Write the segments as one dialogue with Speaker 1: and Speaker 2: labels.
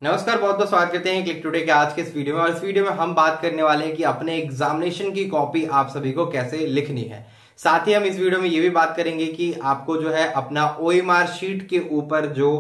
Speaker 1: नमस्कार, बहुत बहुत स्वागत करते हैं क्लिक टुडे के आज के इस वीडियो में। और इस वीडियो में हम बात करने वाले हैं कि अपने एग्जामिनेशन की कॉपी आप सभी को कैसे लिखनी है। साथ ही हम इस वीडियो में ये भी बात करेंगे कि आपको जो है अपना ओएमआर शीट के ऊपर जो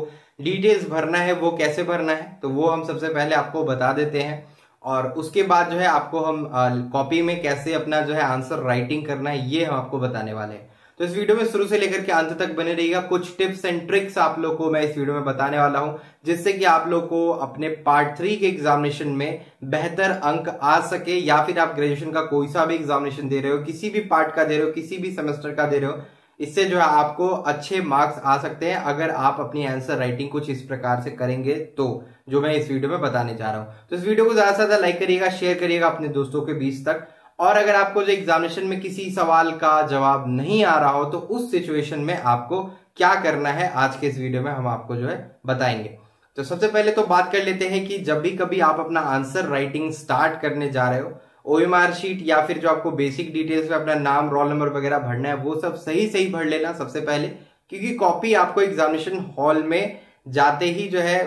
Speaker 1: डिटेल्स भरना है वो कैसे भरना है, तो वो हम सबसे पहले आपको बता देते हैं। और उसके बाद जो है आपको हम कॉपी में कैसे अपना जो है आंसर राइटिंग करना है ये हम आपको बताने वाले हैं। तो इस वीडियो में शुरू से लेकर के अंत तक बने रहिएगा। कुछ टिप्स एंड ट्रिक्स आप लोग को मैं इस वीडियो में बताने वाला हूं, जिससे कि आप लोग को अपने पार्ट 3 के एग्जामिनेशन में बेहतर अंक आ सके, या फिर आप ग्रेजुएशन का कोई सा भी एग्जामिनेशन दे रहे हो, किसी भी पार्ट का दे रहे हो, किसी भी सेमेस्टर का दे रहे हो, इससे जो है आपको अच्छे मार्क्स आ सकते हैं अगर आप अपनी आंसर राइटिंग कुछ इस प्रकार से करेंगे, तो जो मैं इस वीडियो में बताने जा रहा हूं। तो इस वीडियो को ज्यादा से ज्यादा लाइक करिएगा, शेयर करिएगा अपने दोस्तों के बीच तक। और अगर आपको जो एग्जामिनेशन में किसी सवाल का जवाब नहीं आ रहा हो, तो उस सिचुएशन में आपको क्या करना है आज के इस वीडियो में हम आपको जो है बताएंगे। तो सबसे पहले तो बात कर लेते हैं कि जब भी कभी आप अपना आंसर राइटिंग स्टार्ट करने जा रहे हो, ओएमआर शीट या फिर जो आपको बेसिक डिटेल्स में अपना नाम, रोल नंबर वगैरह भरना है, वो सब सही सही भर लेना सबसे पहले, क्योंकि कॉपी आपको एग्जामिनेशन हॉल में जाते ही जो है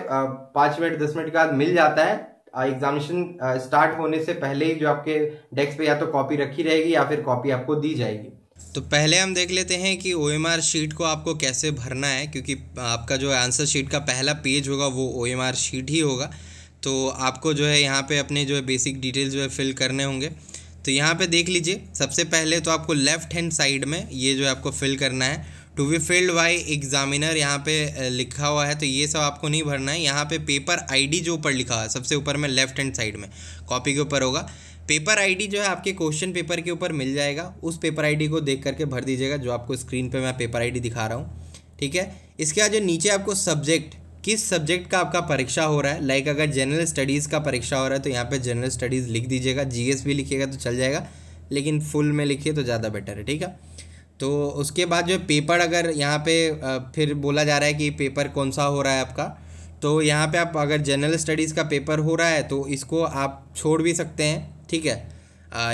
Speaker 1: 5 मिनट 10 मिनट के बाद मिल जाता है। एग्जामिनेशन स्टार्ट होने से पहले ही जो आपके डेस्क पे या तो कॉपी रखी रहेगी या फिर कॉपी आपको दी जाएगी।
Speaker 2: तो पहले हम देख लेते हैं कि ओएमआर शीट को आपको कैसे भरना है, क्योंकि आपका जो आंसर शीट का पहला पेज होगा वो ओएमआर शीट ही होगा। तो आपको जो है यहाँ पे अपने जो है बेसिक डिटेल्स जो है फिल करने होंगे। तो यहाँ पे देख लीजिए, सबसे पहले तो आपको लेफ्ट हैंड साइड में ये जो है आपको फिल करना है, to be filled by examiner यहाँ पे लिखा हुआ है। तो ये सब आपको नहीं भरना है। यहाँ पे पेपर आईडी जो ऊपर लिखा हुआ है सबसे ऊपर में लेफ्ट हैंड साइड में कॉपी के ऊपर होगा, पेपर आईडी जो है आपके क्वेश्चन पेपर के ऊपर मिल जाएगा। उस पेपर आईडी को देख करके भर दीजिएगा, जो आपको स्क्रीन पे मैं पेपर आईडी दिखा रहा हूँ। ठीक है, इसके बाद जो नीचे आपको सब्जेक्ट, किस सब्जेक्ट का आपका परीक्षा हो रहा है, लाइक अगर जनरल स्टडीज़ का परीक्षा हो रहा है तो यहाँ पे जनरल स्टडीज़ लिख दीजिएगा। जीएस भी लिखिएगा तो चल जाएगा, लेकिन फुल में लिखिए तो ज़्यादा बेटर है। ठीक है, तो उसके बाद जो पेपर, अगर यहाँ पे फिर बोला जा रहा है कि पेपर कौन सा हो रहा है आपका, तो यहाँ पे आप अगर जनरल स्टडीज़ का पेपर हो रहा है तो इसको आप छोड़ भी सकते हैं। ठीक है,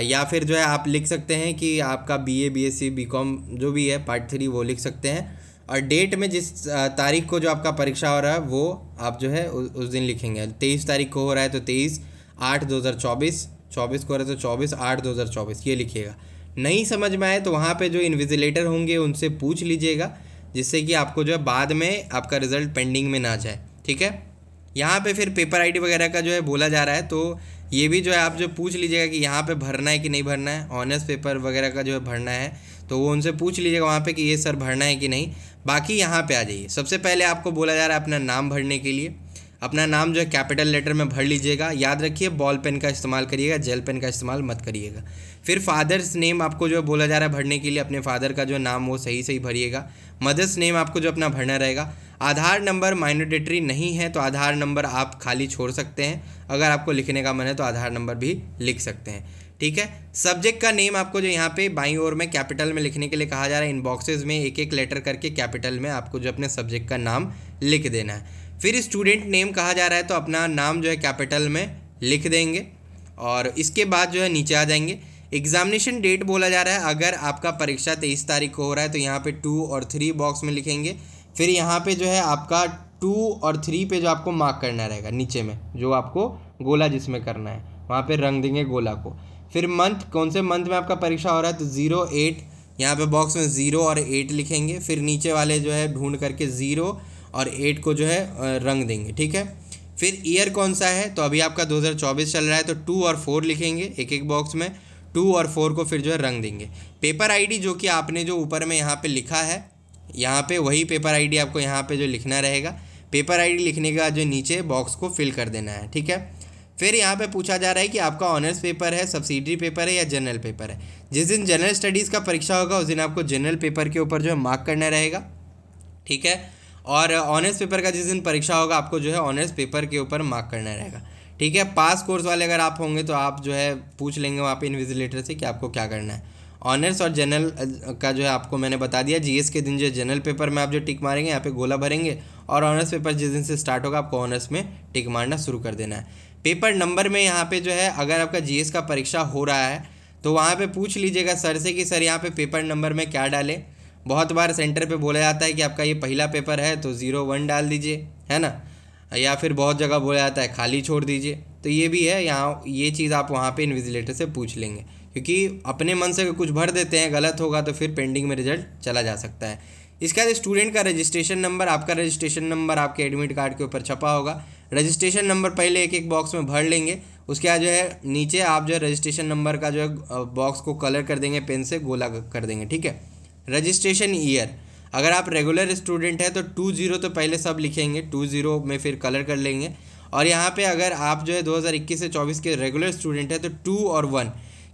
Speaker 2: या फिर जो है आप लिख सकते हैं कि आपका बीए, बीएससी, बीकॉम जो भी है पार्ट 3 वो लिख सकते हैं। और डेट में जिस तारीख को जो आपका परीक्षा हो रहा है वो आप जो है उस दिन लिखेंगे। 23 तारीख को हो रहा है तो 23/8/2024, 24 को हो रहा है तो 24/8/2024 ये लिखिएगा। नहीं समझ में आए तो वहाँ पे जो इन्विजिलेटर होंगे उनसे पूछ लीजिएगा, जिससे कि आपको जो है बाद में आपका रिजल्ट पेंडिंग में ना जाए। ठीक है, यहाँ पे फिर पेपर आईडी वगैरह का जो है बोला जा रहा है, तो ये भी जो है आप जो पूछ लीजिएगा कि यहाँ पे भरना है कि नहीं भरना है। ऑनर्स पेपर वगैरह का जो है भरना है तो वो उनसे पूछ लीजिएगा वहाँ पे कि ये सर भरना है कि नहीं। बाकी यहाँ पे आ जाइए, सबसे पहले आपको बोला जा रहा है अपना नाम भरने के लिए। अपना नाम जो है कैपिटल लेटर में भर लीजिएगा। याद रखिए बॉल पेन का इस्तेमाल करिएगा, जेल पेन का इस्तेमाल मत करिएगा। फिर फादर्स नेम आपको जो बोला जा रहा है भरने के लिए, अपने फादर का जो नाम वो सही सही भरिएगा। मदर्स नेम आपको जो अपना भरना रहेगा। आधार नंबर माइनॉरिटी नहीं है तो आधार नंबर आप खाली छोड़ सकते हैं। अगर आपको लिखने का मन है तो आधार नंबर भी लिख सकते हैं। ठीक है, सब्जेक्ट का नेम आपको जो यहाँ पे बाईं ओर में कैपिटल में लिखने के लिए कहा जा रहा है। इन बॉक्सेस में एक एक लेटर करके कैपिटल में आपको जो अपने सब्जेक्ट का नाम लिख देना है। फिर स्टूडेंट नेम कहा जा रहा है तो अपना नाम जो है कैपिटल में लिख देंगे। और इसके बाद जो है नीचे आ जाएंगे। एग्जामिनेशन डेट बोला जा रहा है, अगर आपका परीक्षा 23 तारीख को हो रहा है तो यहाँ पे 2 और 3 बॉक्स में लिखेंगे। फिर यहाँ पे जो है आपका 2 और 3 पे जो आपको मार्क करना रहेगा, नीचे में जो आपको गोला जिसमें करना है वहाँ पे रंग देंगे गोला को। फिर मंथ, कौन से मंथ में आपका परीक्षा हो रहा है तो 08, यहाँ पे बॉक्स में 0 और 8 लिखेंगे। फिर नीचे वाले जो है ढूंढ करके 0 और 8 को जो है रंग देंगे। ठीक है, फिर ईयर कौन सा है तो अभी आपका 2024 चल रहा है तो 2 और 4 लिखेंगे एक एक बॉक्स में। 2 और 4 को फिर जो है रंग देंगे। पेपर आईडी जो कि आपने जो ऊपर में यहाँ पे लिखा है, यहाँ पे वही पेपर आईडी आपको यहाँ पे जो लिखना रहेगा। पेपर आईडी लिखने के बाद जो नीचे बॉक्स को फिल कर देना है। ठीक है, फिर यहाँ पे पूछा जा रहा है कि आपका ऑनर्स पेपर है, सब्सिडरी पेपर है या जनरल पेपर है। जिस दिन जनरल स्टडीज़ का परीक्षा होगा उस दिन आपको जनरल पेपर के ऊपर जो है मार्क करना रहेगा। ठीक है, और ऑनर्स पेपर का जिस दिन परीक्षा होगा आपको जो है ऑनर्स पेपर के ऊपर मार्क करना रहेगा। ठीक है, पास कोर्स वाले अगर आप होंगे तो आप जो है पूछ लेंगे वहाँ पे इन्विजिलेटर से कि आपको क्या करना है। ऑनर्स और जनरल का जो है आपको मैंने बता दिया। जीएस के दिन जो जनरल पेपर में आप जो टिक मारेंगे यहाँ पे गोला भरेंगे, और ऑनर्स पेपर जिस दिन से स्टार्ट होगा आपको ऑनर्स में टिक मारना शुरू कर देना है। पेपर नंबर में यहाँ पे जो है अगर आपका जीएस का परीक्षा हो रहा है तो वहाँ पे पूछ लीजिएगा सर से कि सर यहाँ पे पेपर नंबर में क्या डालें। बहुत बार सेंटर पे बोला जाता है कि आपका ये पहला पेपर है तो 01 डाल दीजिए, है ना। या फिर बहुत जगह बोला जाता है खाली छोड़ दीजिए, तो ये भी है। यहाँ ये चीज़ आप वहाँ पे इन्विजिलेटर से पूछ लेंगे, क्योंकि अपने मन से कुछ भर देते हैं, गलत होगा तो फिर पेंडिंग में रिजल्ट चला जा सकता है। इसके बाद स्टूडेंट का रजिस्ट्रेशन नंबर, आपका रजिस्ट्रेशन नंबर आपके एडमिट कार्ड के ऊपर छपा होगा। रजिस्ट्रेशन नंबर पहले एक एक बॉक्स में भर लेंगे, उसके बाद जो है नीचे आप जो है रजिस्ट्रेशन नंबर का जो है बॉक्स को कलर कर देंगे, पेन से गोला कर देंगे, ठीक है। रजिस्ट्रेशन ईयर, अगर आप रेगुलर स्टूडेंट हैं तो 20 तो पहले सब लिखेंगे, 20 में फिर कलर कर लेंगे। और यहाँ पे अगर आप जो है 2021 से 24 के रेगुलर स्टूडेंट हैं तो 2 और 1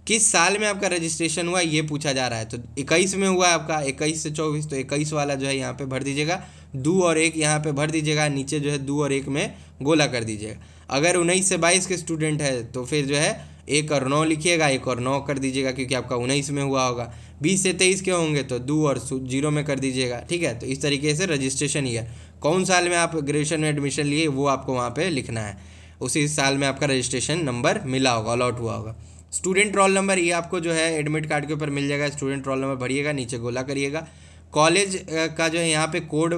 Speaker 2: किस साल में आपका रजिस्ट्रेशन हुआ ये पूछा जा रहा है। तो 21 में हुआ आपका, 21 से 24, तो 21 वाला जो है यहाँ पे भर दीजिएगा, 2 और 1 यहाँ पे भर दीजिएगा, नीचे जो है 2 और 1 में गोला कर दीजिएगा। अगर 19 से 22 के स्टूडेंट है तो फिर जो है 1 और 9 लिखिएगा, 1 और 9 कर दीजिएगा, क्योंकि आपका 19 में हुआ होगा। 20 से 23 के होंगे तो 2 और 0 में कर दीजिएगा, ठीक है। तो इस तरीके से रजिस्ट्रेशन ईयर, कौन साल में आप ग्रेजुएशन में एडमिशन लिए वो आपको वहाँ पे लिखना है, उसी साल में आपका रजिस्ट्रेशन नंबर मिला होगा, अलॉट हुआ होगा। स्टूडेंट रोल नंबर, ये आपको जो है एडमिट कार्ड के ऊपर मिल जाएगा, स्टूडेंट रोल नंबर भरिएगा, नीचे गोला करिएगा। कॉलेज का जो है यहाँ पे कोड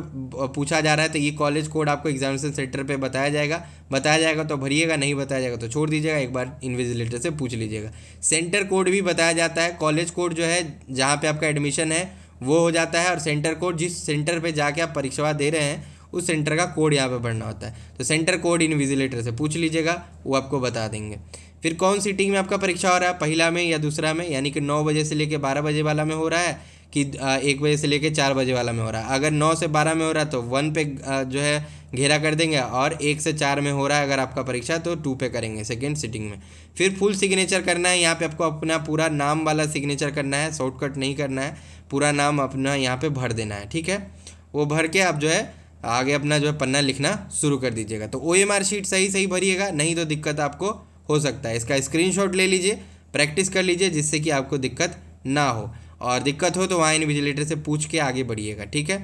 Speaker 2: पूछा जा रहा है, तो ये कॉलेज कोड आपको एग्जामिनेशन सेंटर पे बताया जाएगा तो भरिएगा, नहीं बताया जाएगा तो छोड़ दीजिएगा, एक बार इन्विजिलेटर से पूछ लीजिएगा। सेंटर कोड भी बताया जाता है, कॉलेज कोड जो है जहाँ पे आपका एडमिशन है वो हो जाता है, और सेंटर कोड जिस सेंटर पे जाके आप परीक्षा दे रहे हैं उस सेंटर का कोड यहाँ पे भरना होता है। तो सेंटर कोड इन्विजिलेटर से पूछ लीजिएगा, वो आपको बता देंगे। फिर कौन सीटिंग में आपका परीक्षा हो रहा है, पहला में या दूसरा में, यानी कि 9 बजे से लेकर 12 बजे वाला में हो रहा है कि 1 बजे से लेकर 4 बजे वाला में हो रहा है। अगर 9 से 12 में हो रहा है तो 1 पे जो है घेरा कर देंगे, और 1 से 4 में हो रहा है अगर आपका परीक्षा तो 2 पे करेंगे सेकेंड सिटिंग में। फिर फुल सिग्नेचर करना है, यहाँ पे आपको अपना पूरा नाम वाला सिग्नेचर करना है, शॉर्टकट नहीं करना है, पूरा नाम अपना यहाँ पे भर देना है, ठीक है। वो भर के आप जो है आगे अपना जो है पन्ना लिखना शुरू कर दीजिएगा। तो OMR शीट सही भरिएगा, नहीं तो दिक्कत आपको हो सकता है। इसका स्क्रीनशॉट ले लीजिए, प्रैक्टिस कर लीजिए, जिससे कि आपको दिक्कत ना हो, और दिक्कत हो तो वहाँ इन्विजिलेटर से पूछ के आगे बढ़िएगा, ठीक है।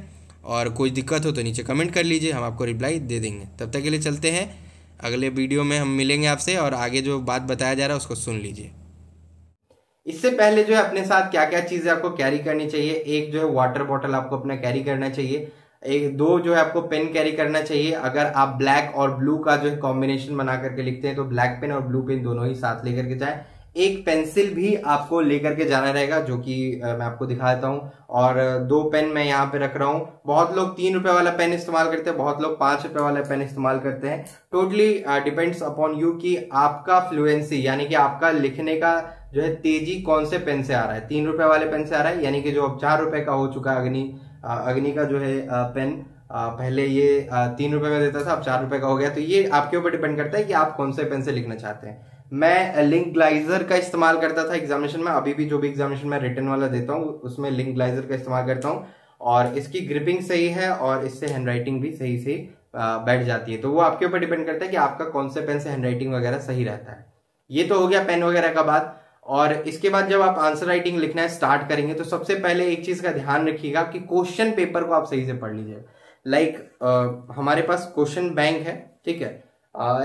Speaker 2: और कोई दिक्कत हो तो नीचे कमेंट कर लीजिए, हम आपको रिप्लाई दे देंगे। तब तक के लिए चलते हैं, अगले वीडियो में हम मिलेंगे आपसे, और आगे जो बात बताया जा रहा है उसको सुन लीजिए।
Speaker 1: इससे पहले जो है अपने साथ क्या क्या चीजें आपको कैरी करनी चाहिए, एक जो है वाटर बॉटल आपको अपना कैरी करना चाहिए, एक 2 जो है आपको पेन कैरी करना चाहिए। अगर आप ब्लैक और ब्लू का जो है कॉम्बिनेशन बना करके लिखते हैं तो ब्लैक पेन और ब्लू पेन दोनों ही साथ लेकर के जाएं। एक पेंसिल भी आपको लेकर के जाना रहेगा, जो कि मैं आपको दिखा देता हूँ। और 2 पेन मैं यहाँ पे रख रहा हूँ। बहुत लोग 3 रुपए वाला पेन इस्तेमाल करते हैं, बहुत लोग 5 रुपए वाला पेन इस्तेमाल करते हैं। टोटली डिपेंड्स अपॉन यू कि आपका फ्लुएंसी, यानी कि आपका लिखने का जो है तेजी कौन से पेन से आ रहा है। 3 रुपए वाले पेन से आ रहा है, यानी कि जो अब 4 रुपए का हो चुका है अग्नि का जो है पेन, पहले ये 3 रुपए में देता था, अब 4 रुपए का हो गया। तो ये आपके ऊपर डिपेंड करता है कि आप कौन से पेन से लिखना चाहते हैं। मैं लिंक ग्लाइजर का इस्तेमाल करता था एग्जामिनेशन में, अभी भी जो भी एग्जामिनेशन में रिटन वाला देता हूँ उसमें लिंक ग्लाइजर का इस्तेमाल करता हूँ, और इसकी ग्रिपिंग सही है और इससे हैंडराइटिंग भी सही बैठ जाती है। तो वो आपके ऊपर डिपेंड करता है कि आपका कौन से पेन से हैंडराइटिंग वगैरह सही रहता है। ये तो हो गया पेन वगैरह का बात। और इसके बाद जब आप आंसर राइटिंग लिखना स्टार्ट करेंगे तो सबसे पहले एक चीज का ध्यान रखिएगा कि क्वेश्चन पेपर को आप सही से पढ़ लीजिए। लाइक हमारे पास क्वेश्चन बैंक है, ठीक है।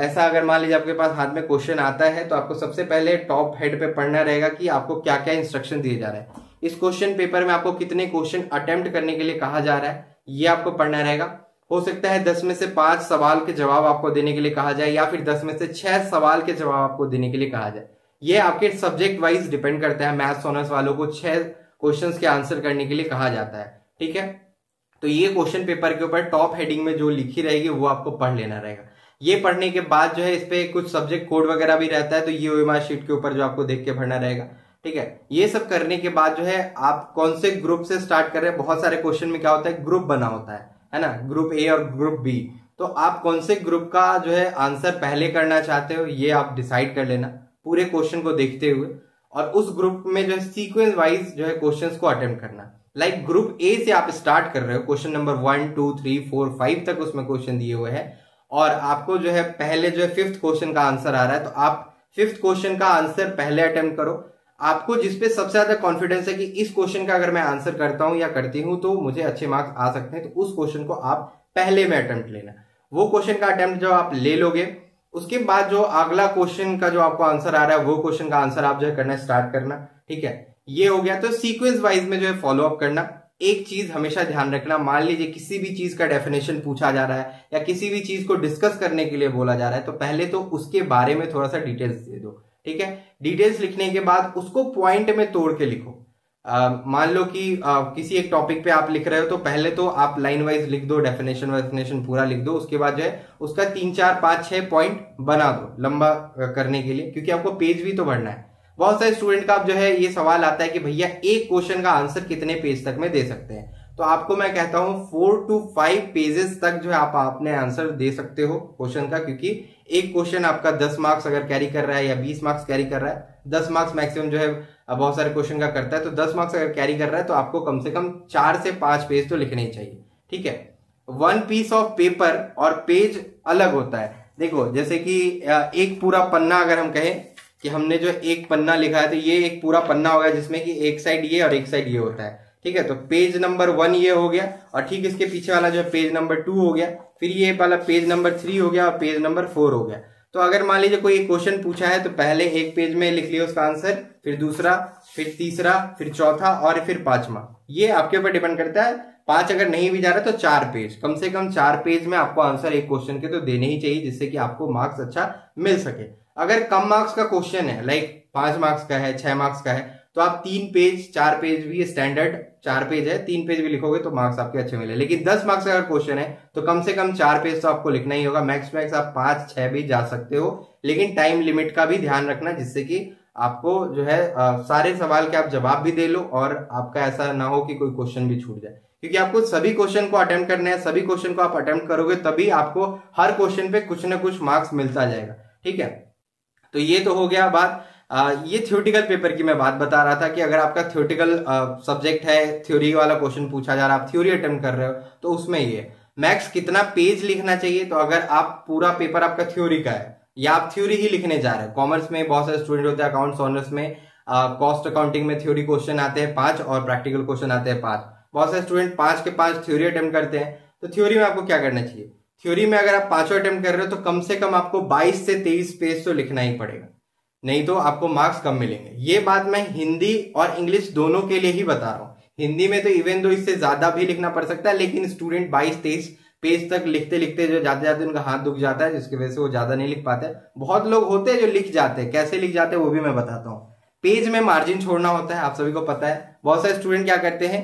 Speaker 1: ऐसा अगर मान लीजिए आपके पास हाथ में क्वेश्चन आता है तो आपको सबसे पहले टॉप हेड पे पढ़ना रहेगा कि आपको क्या क्या इंस्ट्रक्शन दिए जा रहे हैं। इस क्वेश्चन पेपर में आपको कितने क्वेश्चन अटेम्प्ट करने के लिए कहा जा रहा है ये आपको पढ़ना रहेगा। हो सकता है 10 में से 5 सवाल के जवाब आपको देने के लिए कहा जाए, या फिर 10 में से 6 सवाल के जवाब आपको देने के लिए कहा जाए। ये आपके सब्जेक्ट वाइज डिपेंड करता है। मैथ्स ऑनर्स वालों को 6 क्वेश्चंस के आंसर करने के लिए कहा जाता है, ठीक है। तो ये क्वेश्चन पेपर के ऊपर टॉप हेडिंग में जो लिखी रहेगी वो आपको पढ़ लेना रहेगा। ये पढ़ने के बाद जो है इस पे कुछ सब्जेक्ट कोड वगैरह भी रहता है, तो ये OMR शीट के ऊपर जो आपको देख के पढ़ना रहेगा, ठीक है। ये सब करने के बाद जो है आप कौन से ग्रुप से स्टार्ट कर रहे हैं। बहुत सारे क्वेश्चन में क्या होता है, ग्रुप बना होता है ना, ग्रुप A और ग्रुप B। तो आप कौन से ग्रुप का जो है आंसर पहले करना चाहते हो ये आप डिसाइड कर लेना पूरे क्वेश्चन को देखते हुए, और उस ग्रुप में जो है सीक्वेंस वाइज जो है क्वेश्चंस को अटेम्प्ट करना। लाइक ग्रुप A से आप स्टार्ट कर रहे हो, क्वेश्चन नंबर 1 2 3 4 5 तक उसमें क्वेश्चन दिए हुए हैं, और आपको जो है पहले जो है 5th क्वेश्चन का आंसर आ रहा है, तो आप 5th क्वेश्चन का आंसर पहले अटेम्प्ट करो। आपको जिसपे सबसे ज्यादा कॉन्फिडेंस है कि इस क्वेश्चन का अगर मैं आंसर करता हूं या करती हूं तो मुझे अच्छे मार्क्स आ सकते हैं, तो उस क्वेश्चन को आप पहले में अटेम्प्ट लेना। वो क्वेश्चन का अटेम्प्ट जब आप ले लोगे उसके बाद जो अगला क्वेश्चन का जो आपको आंसर आ रहा है वो क्वेश्चन का आंसर आप जो है करना स्टार्ट करना, ठीक है। ये हो गया। तो सीक्वेंस वाइज में जो है फॉलो अप करना, एक चीज हमेशा ध्यान रखना, मान लीजिए किसी भी चीज का डेफिनेशन पूछा जा रहा है या किसी भी चीज को डिस्कस करने के लिए बोला जा रहा है, तो पहले तो उसके बारे में थोड़ा सा डिटेल्स दे दो, ठीक है। डिटेल्स लिखने के बाद उसको पॉइंट में तोड़ के लिखो। मान लो कि किसी एक टॉपिक पे आप लिख रहे हो, तो पहले तो आप लाइन वाइज लिख दो, डेफिनेशन पूरा लिख दो, उसके बाद जो है उसका 3 4 5 6 पॉइंट बना दो लंबा करने के लिए, क्योंकि आपको पेज भी तो भरना है। बहुत सारे स्टूडेंट का जो है ये सवाल आता है कि भैया एक क्वेश्चन का आंसर कितने पेज तक में दे सकते हैं, तो आपको मैं कहता हूं 4 to 5 पेजेस तक जो है आप अपने आंसर दे सकते हो क्वेश्चन का, क्योंकि एक क्वेश्चन आपका 10 मार्क्स अगर कैरी कर रहा है या 20 मार्क्स कैरी कर रहा है, 10 मार्क्स मैक्सिमम जो है बहुत सारे क्वेश्चन का करता है, तो 10 मार्क्स अगर कैरी कर रहा है तो आपको कम से कम 4 से 5 पेज तो लिखने ही चाहिए, ठीक है। 1 पीस ऑफ पेपर और पेज अलग होता है। देखो जैसे कि एक पूरा पन्ना अगर हम कहें कि हमने जो एक पन्ना लिखा है, तो ये एक पूरा पन्ना होगा जिसमें कि एक साइड ये और एक साइड ये होता है, ठीक है। तो पेज नंबर 1 ये हो गया, और ठीक इसके पीछे वाला जो है पेज नंबर 2 हो गया, फिर ये वाला पेज नंबर 3 हो गया और पेज नंबर 4 हो गया। तो अगर मान लीजिए कोई क्वेश्चन पूछा है तो पहले एक पेज में लिख लिया उसका आंसर, फिर दूसरा, फिर तीसरा, फिर चौथा और फिर 5वां। ये आपके ऊपर डिपेंड करता है। 5 अगर नहीं भी जा रहा तो 4 पेज, कम से कम 4 पेज में आपको आंसर एक क्वेश्चन के तो देने ही चाहिए, जिससे कि आपको मार्क्स अच्छा मिल सके। अगर कम मार्क्स का क्वेश्चन है, लाइक 5 मार्क्स का है, 6 मार्क्स का है, तो आप 3 पेज 4 पेज भी, स्टैंडर्ड 4 पेज है, 3 पेज भी लिखोगे तो मार्क्स आपके अच्छे मिले। लेकिन 10 मार्क्स का अगर क्वेश्चन है तो कम से कम 4 पेज तो आपको लिखना ही होगा। मैक्स आप 5 6 भी जा सकते हो, लेकिन टाइम लिमिट का भी ध्यान रखना, जिससे कि आपको जो है सारे सवाल के आप जवाब भी दे लो और आपका ऐसा ना हो कि कोई क्वेश्चन भी छूट जाए, क्योंकि आपको सभी क्वेश्चन को अटेम्प्ट करना है। सभी क्वेश्चन को आप अटेम्प्ट करोगे तभी आपको हर क्वेश्चन पे कुछ ना कुछ मार्क्स मिलता जाएगा, ठीक है। तो ये तो हो गया बात। ये थ्योरेटिकल पेपर की मैं बात बता रहा था कि अगर आपका थ्योरेटिकल सब्जेक्ट है, थ्योरी वाला क्वेश्चन पूछा जा रहा है, आप थ्योरी अटेम्प्ट कर रहे हो, तो उसमें ये मैक्स कितना पेज लिखना चाहिए। तो अगर आप पूरा पेपर आपका थ्योरी का है या आप थ्योरी ही लिखने जा रहे हैं, कॉमर्स में बहुत सारे स्टूडेंट होते हैं, अकाउंट्स ऑनर्स में कॉस्ट अकाउंटिंग में थ्योरी क्वेश्चन आते हैं 5 और प्रैक्टिकल क्वेश्चन आते हैं 5। बहुत सारे स्टूडेंट 5 के 5 थ्योरी अटेम्प्ट करते हैं। तो थ्योरी में आपको क्या करना चाहिए, थ्योरी में अगर आप 5 अटेम्प्ट कर रहे हो तो कम से कम आपको 22 से 23 पेज तो लिखना ही पड़ेगा, नहीं तो आपको मार्क्स कम मिलेंगे। ये बात मैं हिंदी और इंग्लिश दोनों के लिए ही बता रहा हूँ। हिंदी में तो इवन दो इससे ज्यादा भी लिखना पड़ सकता है, लेकिन स्टूडेंट 22-23 पेज तक लिखते लिखते जो जाते जाते उनका हाथ दुख जाता है, जिसकी वजह से वो ज्यादा नहीं लिख पाते। बहुत लोग होते हैं जो लिख जाते हैं, कैसे लिख जाते हैं वो भी मैं बताता हूँ। पेज में मार्जिन छोड़ना होता है, आप सभी को पता है। बहुत सारे स्टूडेंट क्या करते हैं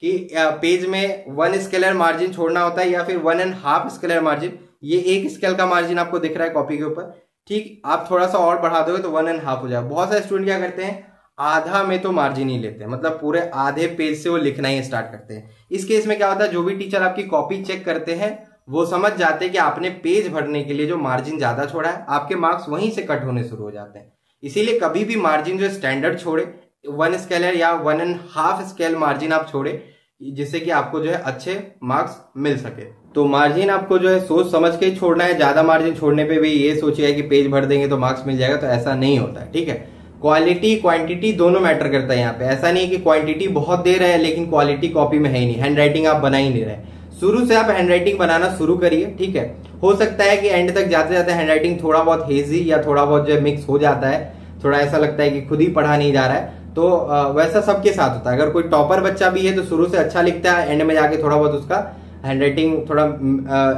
Speaker 1: कि पेज में 1 स्केलर मार्जिन छोड़ना होता है या फिर 1.5 स्केलर मार्जिन। ये 1 स्केल का मार्जिन आपको दिख रहा है कॉपी के ऊपर, ठीक, आप थोड़ा सा और बढ़ा दोगे तो 1.5 हो जाएगा। बहुत सारे स्टूडेंट क्या करते हैं, आधा में तो मार्जिन ही लेते हैं, मतलब पूरे आधे पेज से वो लिखना ही स्टार्ट करते हैं। इस केस में क्या होता है, जो भी टीचर आपकी कॉपी चेक करते हैं वो समझ जाते हैं कि आपने पेज भरने के लिए जो मार्जिन ज्यादा छोड़ा है, आपके मार्क्स वहीं से कट होने शुरू हो जाते हैं। इसीलिए कभी भी मार्जिन जो स्टैंडर्ड छोड़े, 1 स्केलर या 1.5 स्केल मार्जिन आप छोड़े, जिससे कि आपको जो है अच्छे मार्क्स मिल सके। तो मार्जिन आपको जो है सोच समझ के ही छोड़ना है। ज्यादा मार्जिन छोड़ने पे भी ये सोचिएगा कि पेज भर देंगे तो मार्क्स मिल जाएगा, तो ऐसा नहीं होता है, ठीक है। क्वालिटी क्वांटिटी दोनों मैटर करता है यहाँ पे। ऐसा नहीं है कि क्वांटिटी बहुत दे रहे हैं लेकिन क्वालिटी कॉपी में है ही नहीं, हैंड राइटिंग आप बना ही नहीं रहे। शुरू से आप हैंड राइटिंग बनाना शुरू करिए, ठीक है। हो सकता है कि एंड तक जाते जाते हैंड राइटिंग थोड़ा बहुत हेजी या थोड़ा बहुत जो मिक्स हो जाता है, थोड़ा ऐसा लगता है कि खुद ही पढ़ा नहीं जा रहा है, तो वैसा सबके साथ होता है। अगर कोई टॉपर बच्चा भी है तो शुरू से अच्छा लिखता है, एंड में जाके थोड़ा बहुत उसका हैंड राइटिंग थोड़ा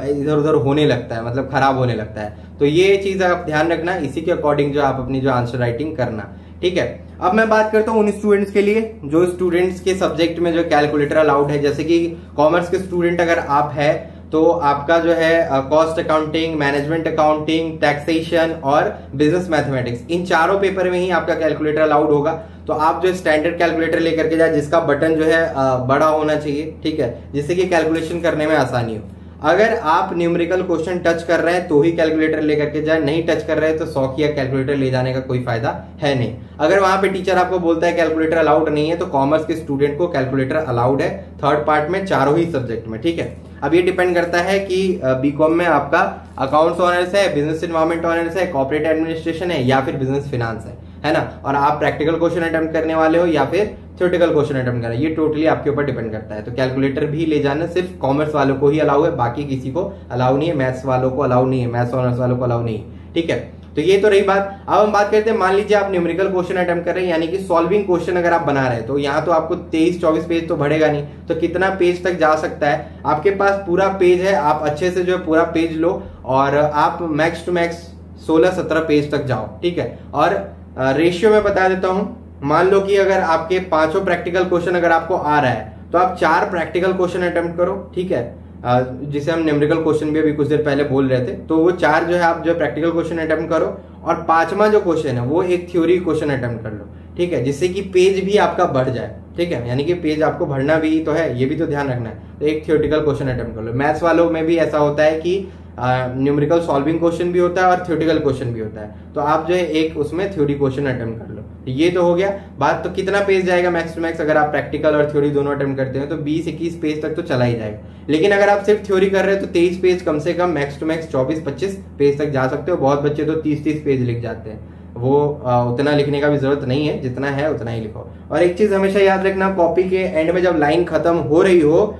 Speaker 1: इधर उधर होने लगता है, मतलब खराब होने लगता है। तो ये चीज आप ध्यान रखना, इसी के अकॉर्डिंग जो आप अपनी जो आंसर राइटिंग करना, ठीक है। अब मैं बात करता हूँ उन स्टूडेंट्स के लिए जो स्टूडेंट्स के सब्जेक्ट में जो कैलकुलेटर अलाउड है। जैसे कि कॉमर्स के स्टूडेंट अगर आप है तो आपका जो है cost accounting, management accounting, taxation और बिजनेस मैथमेटिक्स, इन चारों पेपर में ही आपका कैलकुलेटर अलाउड होगा। तो आप जो स्टैंडर्ड कैलकुलेटर लेकर के जाए, जिसका बटन जो है बड़ा होना चाहिए, ठीक है, जिससे कि कैलकुलेशन करने में आसानी हो। अगर आप न्यूमेरिकल क्वेश्चन टच कर रहे हैं तो ही कैलकुलेटर लेकर के जाए, नहीं टच कर रहे हैं तो शौकिया कैलकुलेटर ले जाने का कोई फायदा है नहीं। अगर वहां पे टीचर आपको बोलता है कैलकुलेटर अलाउड नहीं है, तो कॉमर्स के स्टूडेंट को कैलकुलेटर अलाउड है 3rd पार्ट में, चारों ही सब्जेक्ट में, ठीक है। अब ये डिपेंड करता है कि बीकॉम में आपका अकाउंट्स ऑनर्स है, बिजनेस एनवायरमेंट ऑनर्स है, कॉर्पोरेट एडमिनिस्ट्रेशन है या फिर बिजनेस फिनांस है ना, और आप प्रैक्टिकल क्वेश्चन अटेम्प्ट करने वाले हो या फिर थ्योरेटिकल क्वेश्चन अटेम्प्ट कर रहे हो, ये टोटली आपके ऊपर डिपेंड करता है। तो कैलकुलेटर भी ले जाना सिर्फ कॉमर्स वालों को ही अलाउ है, बाकी किसी को अलाउ नहीं है। मैथ्स वालों को अलाउ नहीं है, मैथ्स ऑनर्स वालों को अलाउ नहीं है, ठीक है। तो ये तो रही बात। अब हम बात करते हैं, मान लीजिए आप न्यूमेरिकल क्वेश्चन अटेम्प्ट कर रहे हैं, यानी कि सॉल्विंग क्वेश्चन अगर आप बना रहे हैं, तो यहाँ तो आपको 23-24 पेज तो बढ़ेगा नहीं, तो कितना पेज तक जा सकता है? आपके पास पूरा पेज है, आप अच्छे से जो है पूरा पेज लो और आप मैक्स टू मैक्स 16-17 पेज तक जाओ, ठीक है। और रेशियो में बता देता हूं, मान लो कि अगर आपके 5 प्रैक्टिकल क्वेश्चन अगर आपको आ रहा है, तो आप 4 प्रैक्टिकल क्वेश्चन अटेम्प्ट करो, ठीक है, जिसे हम न्यूमेरिकल क्वेश्चन भी अभी कुछ देर पहले बोल रहे थे। तो वो 4 जो है आप जो प्रैक्टिकल क्वेश्चन अटेम्प्ट करो, और 5वां जो क्वेश्चन है वो एक थ्योरी क्वेश्चन अटेम्प्ट कर लो, ठीक है, जिससे कि पेज भी आपका बढ़ जाए, ठीक है। यानी कि पेज आपको भरना भी तो है, ये भी तो ध्यान रखना है। तो एक थ्योरेटिकल क्वेश्चन अटेम्प्ट कर लो। मैथ्स वालों में भी ऐसा होता है कि न्यूमेरिकल सॉल्विंग क्वेश्चन भी होता है और थ्योरेटिकल क्वेश्चन भी होता है, तो आप जो है एक उसमें थ्योरी क्वेश्चन अटेम्प्ट कर लो। ये तो हो गया बात। तो कितना पेज जाएगा मैक्स टू मैक्स? अगर आप प्रैक्टिकल और थ्योरी दोनों अटेम्प्ट करते हैं तो 20-21 पेज तक तो चला ही जाएगा। लेकिन अगर आप सिर्फ थ्योरी कर रहे हैं तो 23 पेज कम से कम, मैक्स टू मैक्स 24-25 पेज तक जा सकते हो। बहुत बच्चे तो 30-30 पेज लिख जाते हैं, वो उतना लिखने का भी जरूरत नहीं है, जितना है उतना ही लिखो। और एक चीज हमेशा याद रखना, कॉपी के एंड में जब लाइन खत्म हो रही हो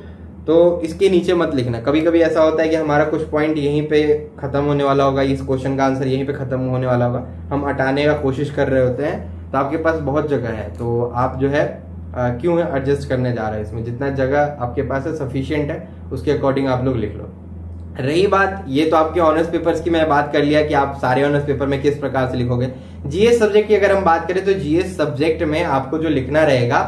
Speaker 1: तो इसके नीचे मत लिखना। कभी कभी ऐसा होता है कि हमारा कुछ पॉइंट यहीं पे खत्म होने वाला होगा, इस क्वेश्चन का आंसर यहीं पे खत्म होने वाला होगा, हम हटाने का कोशिश कर रहे होते हैं, तो आपके पास बहुत जगह है, तो आप जो है क्यों एडजस्ट करने जा रहे हैं इसमें? जितना जगह आपके पास है सफिशियंट है, उसके अकॉर्डिंग आप लोग लिख लो। रही बात, ये तो आपके ऑनर्स पेपर्स की मैं बात कर लिया कि आप सारे ऑनर्स पेपर में किस प्रकार से लिखोगे। जीएस सब्जेक्ट की अगर हम बात करें तो जीएस सब्जेक्ट में आपको जो लिखना रहेगा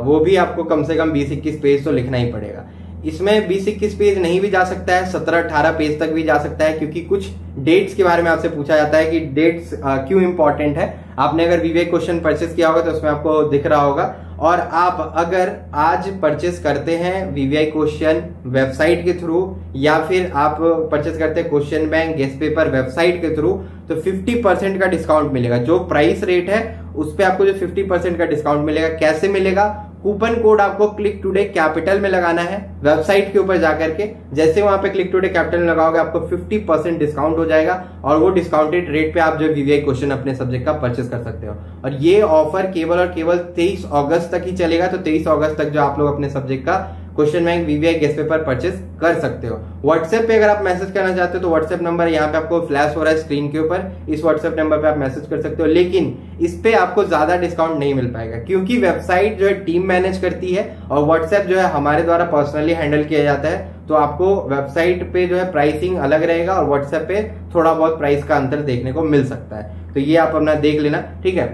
Speaker 1: वो भी आपको कम से कम 20-21 पेज तो लिखना ही पड़ेगा। इसमें 20-21 पेज नहीं भी जा सकता है, 17-18 पेज तक भी जा सकता है, क्योंकि कुछ डेट्स के बारे में आपसे पूछा जाता है कि डेट्स क्यों इंपॉर्टेंट है। आपने अगर वीवीआई क्वेश्चन परचेस किया होगा तो उसमें आपको दिख रहा होगा। और आप अगर आज परचेस करते हैं वीवीआई क्वेश्चन वेबसाइट के थ्रू, या फिर आप परचेस करते हैं question bank guest paper website के थ्रू, तो 50% का डिस्काउंट मिलेगा। जो प्राइस रेट है उस पर आपको जो 50% का डिस्काउंट मिलेगा। कैसे मिलेगा? कूपन कोड आपको क्लिक टुडे कैपिटल में लगाना है वेबसाइट के ऊपर जाकर के। जैसे वहां पे क्लिक टुडे कैपिटल में लगाओगे आपको 50% डिस्काउंट हो जाएगा, और वो डिस्काउंटेड रेट पे आप जो वीवीआई क्वेश्चन अपने सब्जेक्ट का परचेस कर सकते हो। और ये ऑफर केवल और केवल 23 अगस्त तक ही चलेगा। तो 23 अगस्त तक जो आप लोग अपने सब्जेक्ट का question bank VVI guest paper purchase कर सकते हो। व्हाट्सएप पे अगर आप मैसेज करना चाहते हो तो व्हाट्सएप नंबर यहाँ पे आपको फ्लैश हो रहा है स्क्रीन के ऊपर, इस व्हाट्सएप नंबर पे आप मैसेज कर सकते हो। लेकिन इस पे आपको ज्यादा डिस्काउंट नहीं मिल पाएगा, क्योंकि वेबसाइट जो है टीम मैनेज करती है और व्हाट्सएप जो है हमारे द्वारा पर्सनली हैंडल किया जाता है। तो आपको वेबसाइट पे जो है प्राइसिंग अलग रहेगा और व्हाट्सएप पे थोड़ा बहुत प्राइस का अंतर देखने को मिल सकता है। तो ये आप अपना देख लेना, ठीक है।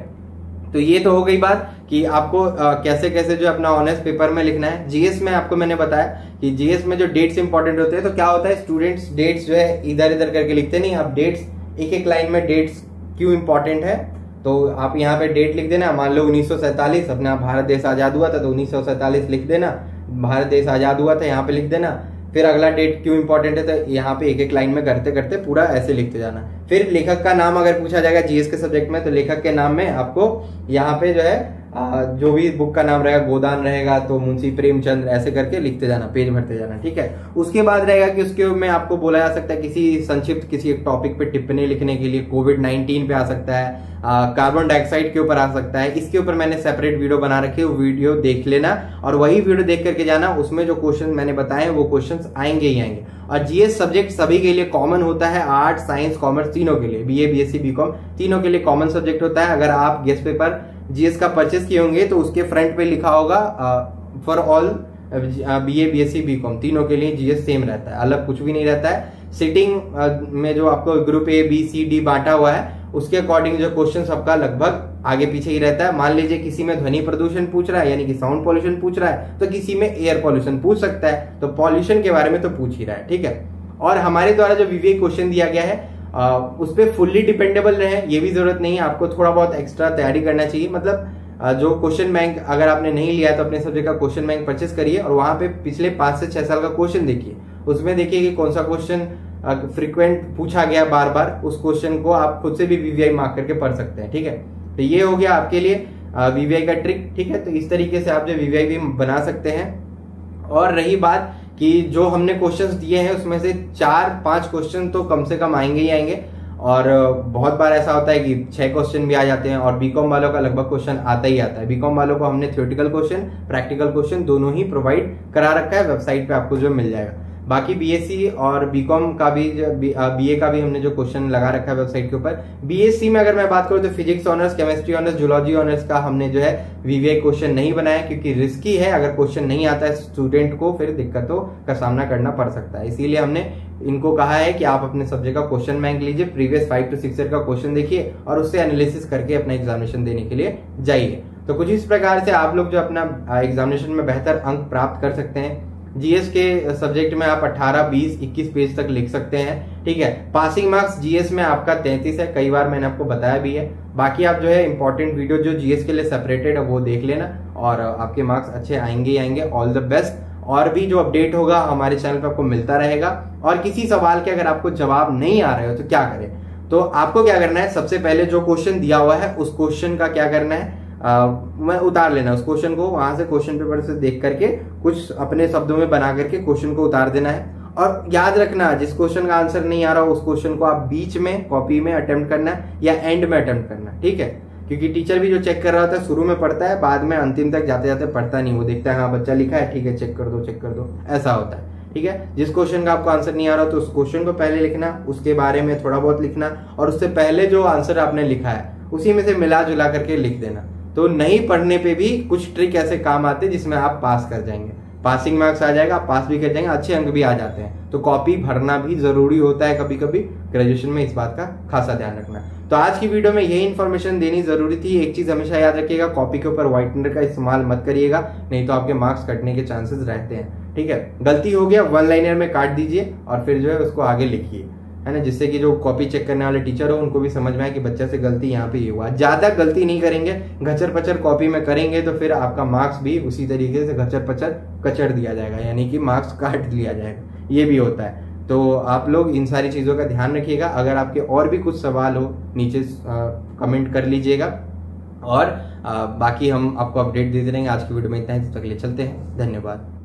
Speaker 1: तो ये तो हो गई बात कि आपको कैसे कैसे जो अपना ऑनर्स पेपर में लिखना है। जीएस में आपको मैंने बताया कि जीएस में जो डेट्स इंपॉर्टेंट होते हैं, तो क्या होता है स्टूडेंट्स डेट्स जो है इधर इधर करके लिखते नहीं, आप डेट्स एक एक लाइन में डेट्स क्यों इंपॉर्टेंट है तो आप यहाँ पे डेट लिख देना। मान लो 1947 अपना भारत देश आजाद हुआ था, तो 1947 लिख देना, भारत देश आजाद हुआ था यहाँ पे लिख देना। फिर अगला डेट क्यों इंपॉर्टेंट है तो यहाँ पे एक एक लाइन में करते करते पूरा ऐसे लिखते जाना। फिर लेखक का नाम अगर पूछा जाएगा जीएस के सब्जेक्ट में, तो लेखक के नाम में आपको यहाँ पे जो है जो भी बुक का नाम रहेगा, गोदान रहेगा तो मुंशी प्रेमचंद, ऐसे करके लिखते जाना, पेज भरते जाना, ठीक है। उसके बाद रहेगा कि उसके में आपको बोला जा सकता है किसी संक्षिप्त किसी एक टॉपिक पे टिप्पणी लिखने के लिए, कोविड-19 पे आ सकता है, कार्बन डाइऑक्साइड के ऊपर आ सकता है। इसके ऊपर मैंने सेपरेट वीडियो बना रखी है, वो वीडियो देख लेना और वही वीडियो देख करके जाना। उसमें जो क्वेश्चन मैंने बताए हैं वो क्वेश्चन आएंगे ही आएंगे। और जीएस सब्जेक्ट सभी के लिए कॉमन होता है, आर्ट्स साइंस कॉमर्स तीनों के लिए, बीए बीएससी बीकॉम तीनों के लिए कॉमन सब्जेक्ट होता है। अगर आप गेस्ट पेपर जीएस का परचेस किए होंगे तो उसके फ्रंट पे लिखा होगा for all BA BSc BCom, तीनों के लिए जीएस सेम रहता है, अलग कुछ भी नहीं रहता है। सिटिंग में जो आपको group A B C D बांटा हुआ है उसके अकॉर्डिंग जो क्वेश्चन सबका लगभग आगे पीछे ही रहता है। मान लीजिए किसी में ध्वनि प्रदूषण पूछ रहा है यानी कि साउंड पॉल्यूशन पूछ रहा है, तो किसी में एयर पॉल्यूशन पूछ सकता है, तो पॉल्यूशन के बारे में तो पूछ ही रहा है, ठीक है। और हमारे द्वारा जो वीवीआई क्वेश्चन दिया गया है उस पर फुल्ली डिपेंडेबल रहे ये भी जरूरत नहीं है, आपको थोड़ा बहुत एक्स्ट्रा तैयारी करना चाहिए। मतलब जो क्वेश्चन बैंक अगर आपने नहीं लिया तो अपने सब्जेक्ट का क्वेश्चन बैंक परचेस करिए और वहां पे पिछले 5 से 6 साल का क्वेश्चन देखिए, उसमें देखिए कि कौन सा क्वेश्चन फ्रीक्वेंट पूछा गया बार बार, उस क्वेश्चन को आप खुद से भी वीवीआई मार्क करके पढ़ सकते हैं, ठीक है। तो ये हो गया आपके लिए वीवीआई का ट्रिक, ठीक है। तो इस तरीके से आप जो वीवीआई भी बना सकते हैं। और रही बात कि जो हमने क्वेश्चंस दिए हैं उसमें से 4-5 क्वेश्चन तो कम से कम आएंगे ही आएंगे, और बहुत बार ऐसा होता है कि 6 क्वेश्चन भी आ जाते हैं। और बीकॉम वालों का लगभग क्वेश्चन आता ही आता है। बीकॉम वालों को हमने थ्योरेटिकल क्वेश्चन प्रैक्टिकल क्वेश्चन दोनों ही प्रोवाइड करा रखा है, वेबसाइट पे आपको जो मिल जाएगा। बाकी बीएससी और बीकॉम का भी बीए का भी हमने जो क्वेश्चन लगा रखा है वेबसाइट के ऊपर। बीएससी में अगर मैं बात करूं तो physics honours, chemistry honours, zoology honours का हमने जो है वीवीआई क्वेश्चन नहीं बनाया, क्योंकि रिस्की है। अगर क्वेश्चन नहीं आता है स्टूडेंट को फिर दिक्कतों का सामना करना पड़ सकता है, इसीलिए हमने इनको कहा है कि आप अपने सब्जेक्ट का क्वेश्चन बैंक लीजिए, प्रीवियस 5 to 6 ईयर का क्वेश्चन देखिए और उससे एनालिसिस करके अपना एग्जामिनेशन देने के लिए जाइए। तो कुछ इस प्रकार से आप लोग जो अपना एग्जामिनेशन में बेहतर अंक प्राप्त कर सकते हैं। जीएस के सब्जेक्ट में आप 18, 20, 21 पेज तक लिख सकते हैं, ठीक है। पासिंग मार्क्स जीएस में आपका 33 है, कई बार मैंने आपको बताया भी है। बाकी आप जो है इंपॉर्टेंट वीडियो जो जीएस के लिए सेपरेटेड है वो देख लेना और आपके मार्क्स अच्छे आएंगे ही आएंगे। All the best. और भी जो अपडेट होगा हमारे चैनल पे आपको मिलता रहेगा। और किसी सवाल के अगर आपको जवाब नहीं आ रहे हो तो क्या करें, तो आपको क्या करना है, सबसे पहले जो क्वेश्चन दिया हुआ है उस क्वेश्चन का क्या करना है, मैं उतार लेना उस क्वेश्चन को, वहां से क्वेश्चन पेपर से देख करके कुछ अपने शब्दों में बना करके क्वेश्चन को उतार देना है। और याद रखना, जिस क्वेश्चन का आंसर नहीं आ रहा उस क्वेश्चन को आप बीच में कॉपी में अटेम्प्ट करना है या एंड में अटेम्प्ट करना है, ठीक है। क्योंकि टीचर भी जो चेक कर रहा होता है शुरू में पढ़ता है, बाद में अंतिम तक जाते जाते पढ़ता नहीं, वो देखता है हाँ बच्चा लिखा है, ठीक है चेक कर दो, ऐसा होता है, ठीक है। जिस क्वेश्चन का आपको आंसर नहीं आ रहा तो उस क्वेश्चन को पहले लिखना, उसके बारे में थोड़ा बहुत लिखना और उससे पहले जो आंसर आपने लिखा है उसी में से मिला जुला करके लिख देना। तो नहीं पढ़ने पे भी कुछ ट्रिक ऐसे काम आते हैं जिसमें आप पास कर जाएंगे, पासिंग मार्क्स आ जाएगा, आप पास भी कर जाएंगे, अच्छे अंक भी आ जाते हैं। तो कॉपी भरना भी जरूरी होता है कभी कभी ग्रेजुएशन में, इस बात का खासा ध्यान रखना। तो आज की वीडियो में यही इन्फॉर्मेशन देनी जरूरी थी। एक चीज हमेशा याद रखिएगा, कॉपी के ऊपर व्हाइटनर का इस्तेमाल मत करिएगा, नहीं तो आपके मार्क्स कटने के चांसेस रहते हैं, ठीक है। गलती हो गया वन लाइनर में काट दीजिए और फिर जो है उसको आगे लिखिए, है ना, जिससे कि जो कॉपी चेक करने वाले टीचर हो उनको भी समझ में आए कि बच्चा से गलती यहाँ पे ये हुआ। ज्यादा गलती नहीं करेंगे, घचर पचर कॉपी में करेंगे तो फिर आपका मार्क्स भी उसी तरीके से घचर पचर कचर दिया जाएगा, यानी कि मार्क्स काट लिया जाएगा, ये भी होता है। तो आप लोग इन सारी चीजों का ध्यान रखिएगा। अगर आपके और भी कुछ सवाल हो नीचे कमेंट कर लीजिएगा और बाकी हम आपको अपडेट देते रहेंगे। आज की वीडियो में इतना ही, तब तक के लिए चलते हैं, धन्यवाद।